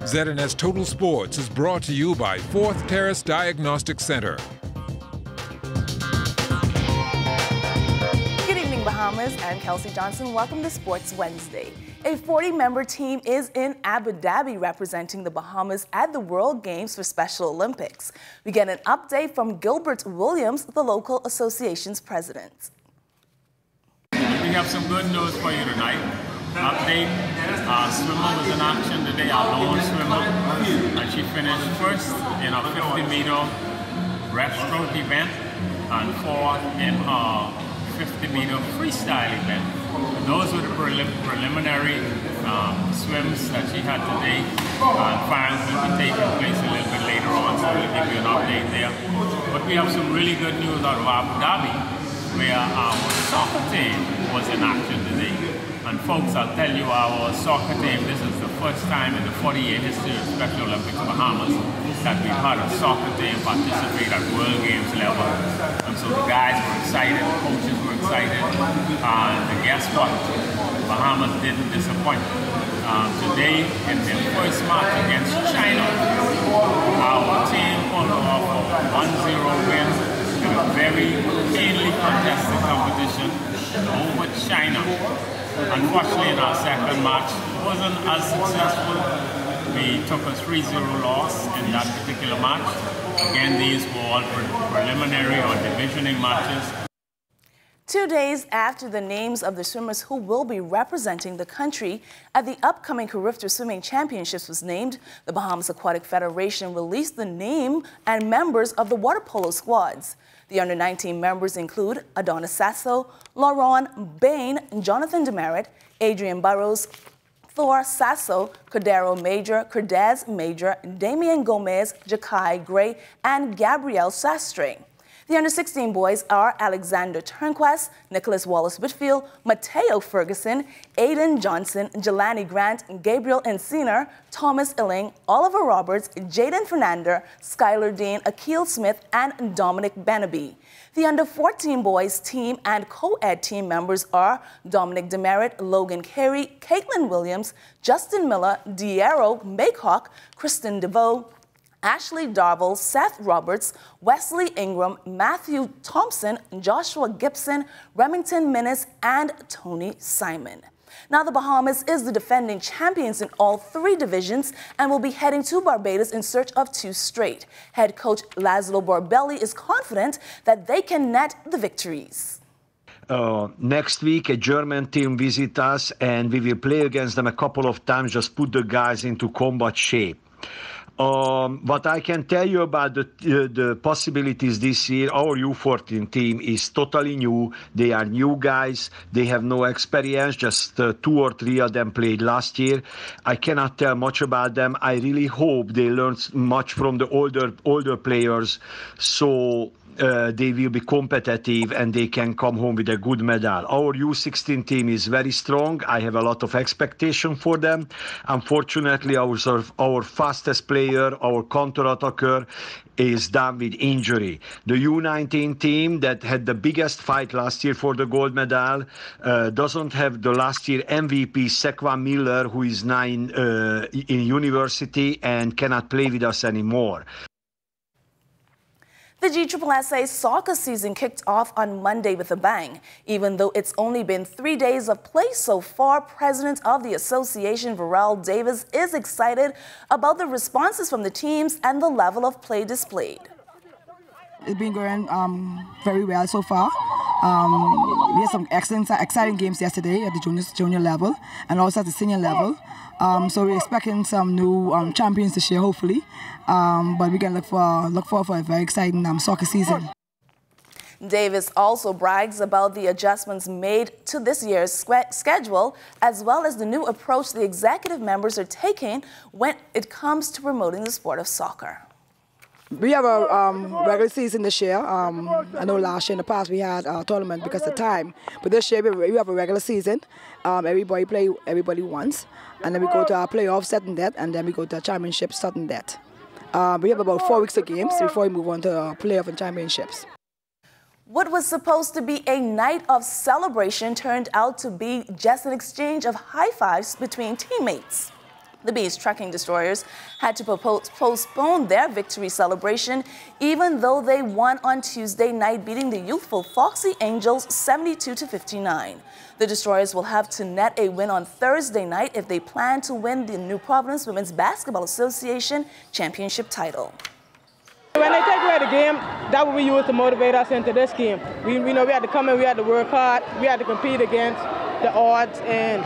ZNS Total Sports is brought to you by 4th Terrace Diagnostic Center. Good evening, Bahamas. I'm Kelsey Johnson. Welcome to Sports Wednesday. A 40-member team is in Abu Dhabi representing the Bahamas at the World Games for Special Olympics. We get an update from Gilbert Williams, the local association's president. We have some good news for you tonight. Update, our swimmer was in action today, our lone swimmer, and she finished first in a 50-meter breaststroke event and fourth in her 50-meter freestyle event. Those were the preliminary swims that she had today. Finals will be taking place a little bit later on, so we'll give you an update there. But we have some really good news out of Abu Dhabi, where our soccer team was in action today. And folks, I'll tell you, our soccer team, this is the first time in the 40-year history of Special Olympics Bahamas that we've had a soccer team participate at World Games level. And so the guys were excited, the coaches were excited, and guess what? Bahamas didn't disappoint. Today, in their first match against China, our team pulled off a 1-0 win in a very keenly contested competition over China. Unfortunately, in our second match, wasn't as successful. We took a 3-0 loss in that particular match. Again, these were all preliminary or divisioning matches. 2 days after the names of the swimmers who will be representing the country at the upcoming Carifta Swimming Championships was named, the Bahamas Aquatic Federation released the name and members of the water polo squads. The under-19 members include Adonis Sasso, Lauren Bain, Jonathan Demerit, Adrian Burrows, Thor Sasso, Cordero Major, Cordez Major, Damian Gomez, Jakai Gray, and Gabrielle Sastre. The under-16 boys are Alexander Turnquest, Nicholas Wallace-Whitfield, Mateo Ferguson, Aiden Johnson, Jelani Grant, Gabriel Enciner, Thomas Illing, Oliver Roberts, Jaden Fernander, Skylar Dean, Akil Smith, and Dominic Benaby. The under-14 boys team and co-ed team members are Dominic Demerit, Logan Carey, Caitlin Williams, Justin Miller, Diero Maycock, Kristen DeVoe, Ashley Darville, Seth Roberts, Wesley Ingram, Matthew Thompson, Joshua Gibson, Remington Minnis, and Tony Simon. Now, the Bahamas is the defending champions in all 3 divisions and will be heading to Barbados in search of 2 straight. Head coach Laszlo Borbelli is confident that they can net the victories. Next week, a German team visits us, and we will play against them a couple of times, just put the guys into combat shape. What I can tell you about the possibilities this year, our U14 team is totally new. They are new guys. They have no experience. Just 2 or 3 of them played last year. I cannot tell much about them. I really hope they learn much from the older players, so they will be competitive and they can come home with a good medal. Our U16 team is very strong. I have a lot of expectation for them. Unfortunately, our fastest player, our counter-attacker, is down with injury. The U19 team that had the biggest fight last year for the gold medal doesn't have the last year MVP Sequan Miller, who is now in university and cannot play with us anymore. The GSSA soccer season kicked off on Monday with a bang. Even though it's only been 3 days of play so far, President of the association, Varel Davis, is excited about the responses from the teams and the level of play displayed. It's been going very well so far. We had some excellent, exciting games yesterday at the junior level and also at the senior level. So we're expecting some new champions this year, hopefully. But we can look forward for a very exciting soccer season. Davis also brags about the adjustments made to this year's schedule, as well as the new approach the executive members are taking when it comes to promoting the sport of soccer. We have a regular season this year. I know last year in the past we had a tournament because of time. But this year we have a regular season. Everybody play everybody once. And then we go to our playoffs, set and that, and then we go to our championship, set and that. We have about 4 weeks of games before we move on to our playoff and championships. What was supposed to be a night of celebration turned out to be just an exchange of high fives between teammates. The Bees trekking destroyers had to postpone their victory celebration, even though they won on Tuesday night, beating the youthful Foxy Angels 72-59. The destroyers will have to net a win on Thursday night if they plan to win the New Providence Women's Basketball Association championship title. When they take away the game, that what we use to motivate us into this game. We know we had to come in, we had to work hard, we had to compete against the odds, and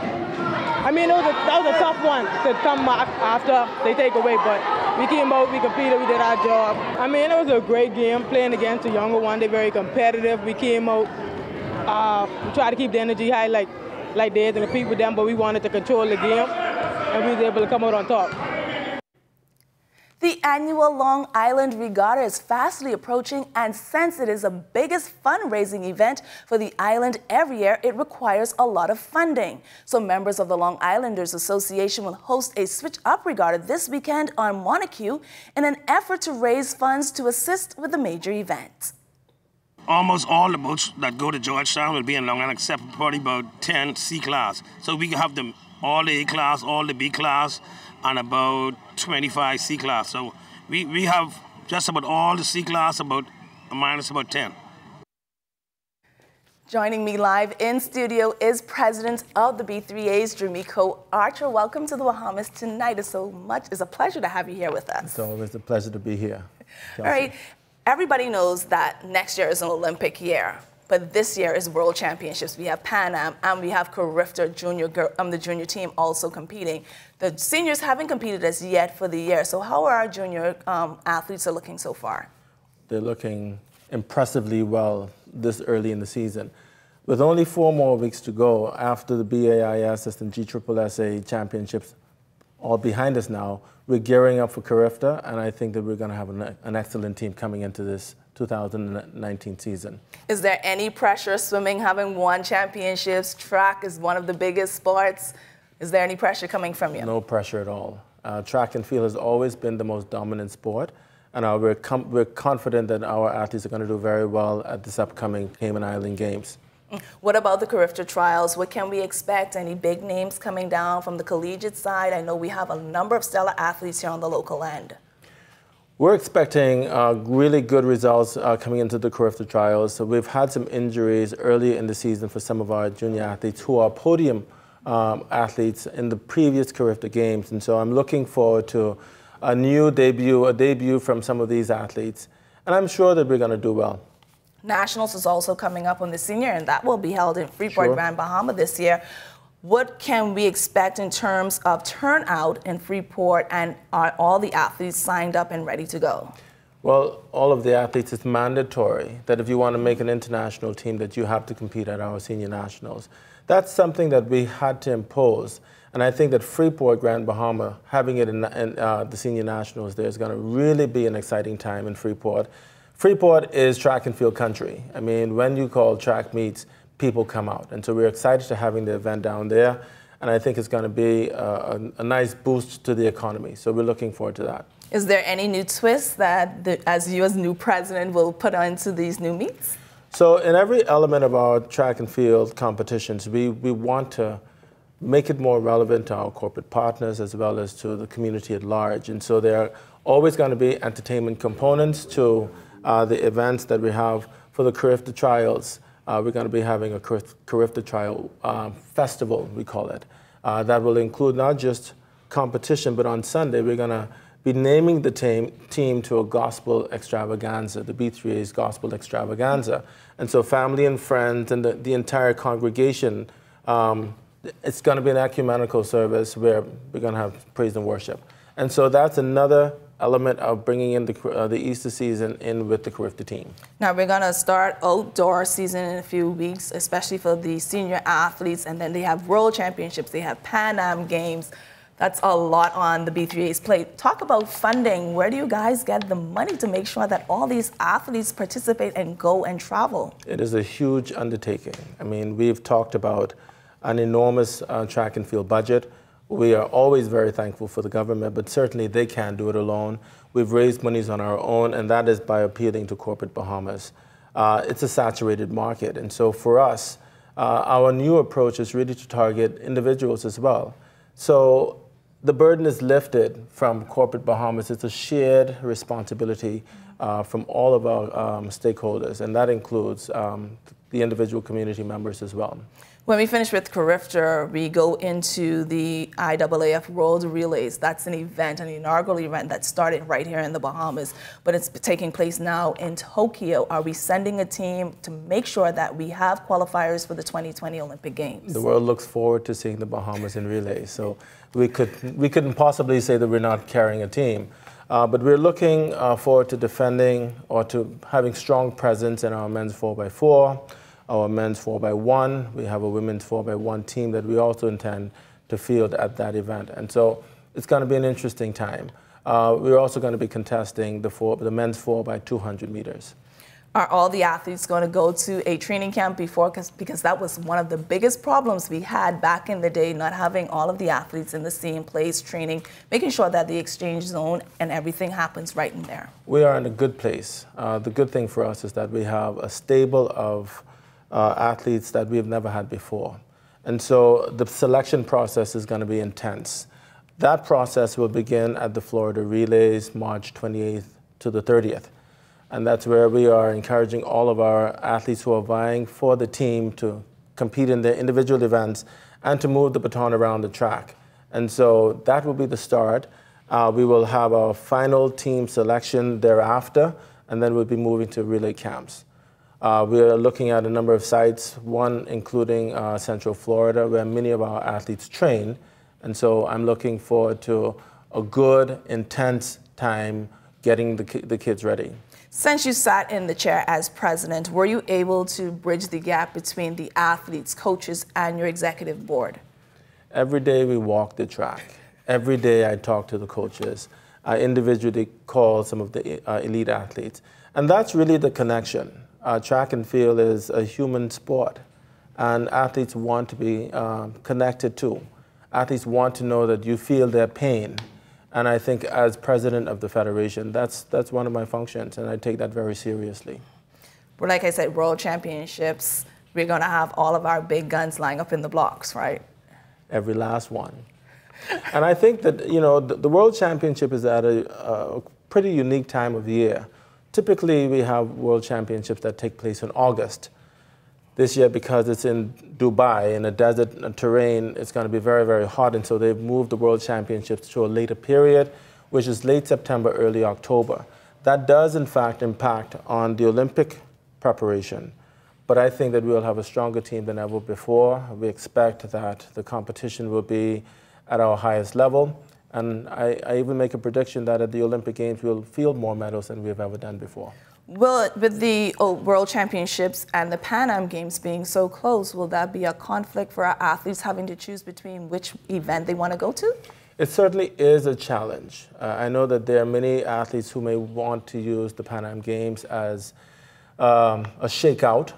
I mean, that was a tough one to come back after they take away, but we came out, we competed, we did our job. I mean, it was a great game playing against the younger one. They're very competitive. We came out, we tried to keep the energy high like they had to compete with them, but we wanted to control the game, and we were able to come out on top. The annual Long Island Regatta is fastly approaching, and since it is the biggest fundraising event for the island every year, it requires a lot of funding. So members of the Long Islanders Association will host a switch-up regatta this weekend on Montague in an effort to raise funds to assist with the major event. Almost all the boats that go to Georgetown will be in Long Island, except for probably about 10 C-class. So we can have them all the A-class, all the B-class, and about 25 C-class. So we have just about all the C-class, about minus about 10. Joining me live in studio is President of the B3As, Jermico Archer. Welcome to the Bahamas tonight. It's a pleasure to have you here with us. It's always a pleasure to be here. All right. Everybody knows that next year is an Olympic year, but this year is World Championships. We have Pan Am, and we have Carifta the junior team also competing. The seniors haven't competed as yet for the year. So how are our junior athletes looking so far? They're looking impressively well this early in the season. With only 4 more weeks to go after the BAIS and GSSSA championships all behind us now, we're gearing up for Carifta, and I think that we're going to have an excellent team coming into this 2019 season. Is there any pressure, swimming having won championships, track is one of the biggest sports? Is there any pressure coming from you? No pressure at all. Track and field has always been the most dominant sport, and we're confident that our athletes are going to do very well at this upcoming Cayman Island Games. What about the Carifta trials? What can we expect? Any big names coming down from the collegiate side? I know we have a number of stellar athletes here on the local end. We're expecting really good results coming into the Carifta trials. So we've had some injuries early in the season for some of our junior athletes who are podium athletes in the previous Carifta games. And so I'm looking forward to a debut from some of these athletes. And I'm sure that we're going to do well. Nationals is also coming up on the senior, and that will be held in Freeport, Grand Bahama this year. What can we expect in terms of turnout in Freeport, and are all the athletes signed up and ready to go? Well, all of the athletes, it's mandatory that if you want to make an international team that you have to compete at our senior nationals. That's something that we had to impose, and I think that Freeport, Grand Bahama, having it in the senior nationals there is going to really be an exciting time in Freeport. Freeport is track and field country. I mean, when you call track meets, people come out. And so we're excited to having the event down there. And I think it's going to be a nice boost to the economy. So we're looking forward to that. Is there any new twists that, as you as new president, will put into these new meets? So in every element of our track and field competitions, we want to make it more relevant to our corporate partners as well as to the community at large. And so there are always going to be entertainment components to the events that we have for the Carifta trials. We're going to be having a Carifta trial festival, we call it. That will include not just competition, but on Sunday we're going to be naming the team to a gospel extravaganza, the B3A's gospel extravaganza. And so family and friends and the entire congregation, it's going to be an ecumenical service where we're going to have praise and worship. And so that's another element of bringing in the Easter season in with the Carifta team. Now we're going to start outdoor season in a few weeks, especially for the senior athletes, and then they have World Championships, they have Pan Am Games. That's a lot on the B3A's plate. Talk about funding. Where do you guys get the money to make sure that all these athletes participate and go and travel? It is a huge undertaking. I mean, we've talked about an enormous track and field budget. We are always very thankful for the government, but certainly they can't do it alone. We've raised monies on our own, and that is by appealing to corporate Bahamas. It's a saturated market, and so for us, our new approach is really to target individuals as well. So the burden is lifted from corporate Bahamas. It's a shared responsibility from all of our stakeholders, and that includes the individual community members as well. When we finish with Carifta, we go into the IAAF World Relays. That's an event, an inaugural event that started right here in the Bahamas, but it's taking place now in Tokyo. Are we sending a team to make sure that we have qualifiers for the 2020 Olympic Games? The world looks forward to seeing the Bahamas in relays, so we couldn't possibly say that we're not carrying a team. But we're looking forward to defending or to having strong presence in our men's 4x4, our men's 4x1. We have a women's 4x1 team that we also intend to field at that event. And so it's going to be an interesting time. We're also going to be contesting the men's 4x200 meters. Are all the athletes going to go to a training camp before? Because that was one of the biggest problems we had back in the day, not having all of the athletes in the same place training, making sure that the exchange zone and everything happens right in there. We are in a good place. The good thing for us is that we have a stable of athletes that we've never had before. And so the selection process is going to be intense. That process will begin at the Florida Relays, March 28th to the 30th. And that's where we are encouraging all of our athletes who are vying for the team to compete in their individual events and to move the baton around the track. And so that will be the start. We will have our final team selection thereafter, and then we'll be moving to relay camps. We are looking at a number of sites, one including Central Florida, where many of our athletes train. And so I'm looking forward to a good, intense time getting the kids ready. Since you sat in the chair as president, were you able to bridge the gap between the athletes, coaches, and your executive board? Every day we walk the track. Every day I talk to the coaches. I individually call some of the elite athletes. And that's really the connection. Track and field is a human sport, and athletes want to be connected to. Athletes want to know that you feel their pain. And I think as president of the federation, that's one of my functions, and I take that very seriously. Well, like I said, World Championships, we're going to have all of our big guns lying up in the blocks, right? Every last one. And I think that, you know, the World Championship is at a pretty unique time of year. Typically, we have World Championships that take place in August. This year, because it's in Dubai, in a desert terrain, it's going to be very, very hot, and so they've moved the World Championships to a later period, which is late September, early October. That does, in fact, impact on the Olympic preparation, but I think that we'll have a stronger team than ever before. We expect that the competition will be at our highest level, and I even make a prediction that at the Olympic Games, we'll field more medals than we've ever done before. Will, with the World Championships and the Pan Am Games being so close, will that be a conflict for our athletes having to choose between which event they want to go to? It certainly is a challenge. I know that there are many athletes who may want to use the Pan Am Games as a shakeout.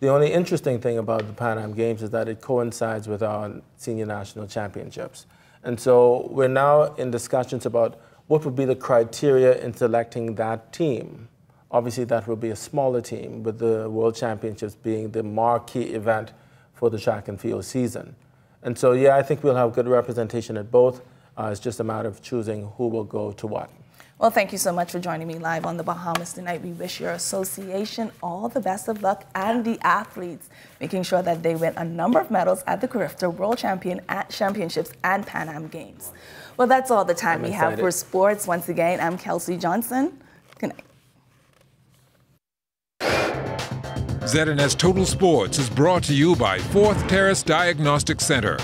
The only interesting thing about the Pan Am Games is that it coincides with our senior national championships. And so we're now in discussions about what would be the criteria in selecting that team. Obviously, that will be a smaller team, with the World Championships being the marquee event for the track and field season. And so, yeah, I think we'll have good representation at both. It's just a matter of choosing who will go to what. Well, thank you so much for joining me live on the Bahamas tonight. We wish your association all the best of luck, and the athletes, making sure that they win a number of medals at the Carifta World Championships and Pan Am Games. Well, that's all the time we have for sports. Once again, I'm Kelsey Johnson. Good night. ZNS Total Sports is brought to you by 4th Terrace Diagnostic Center.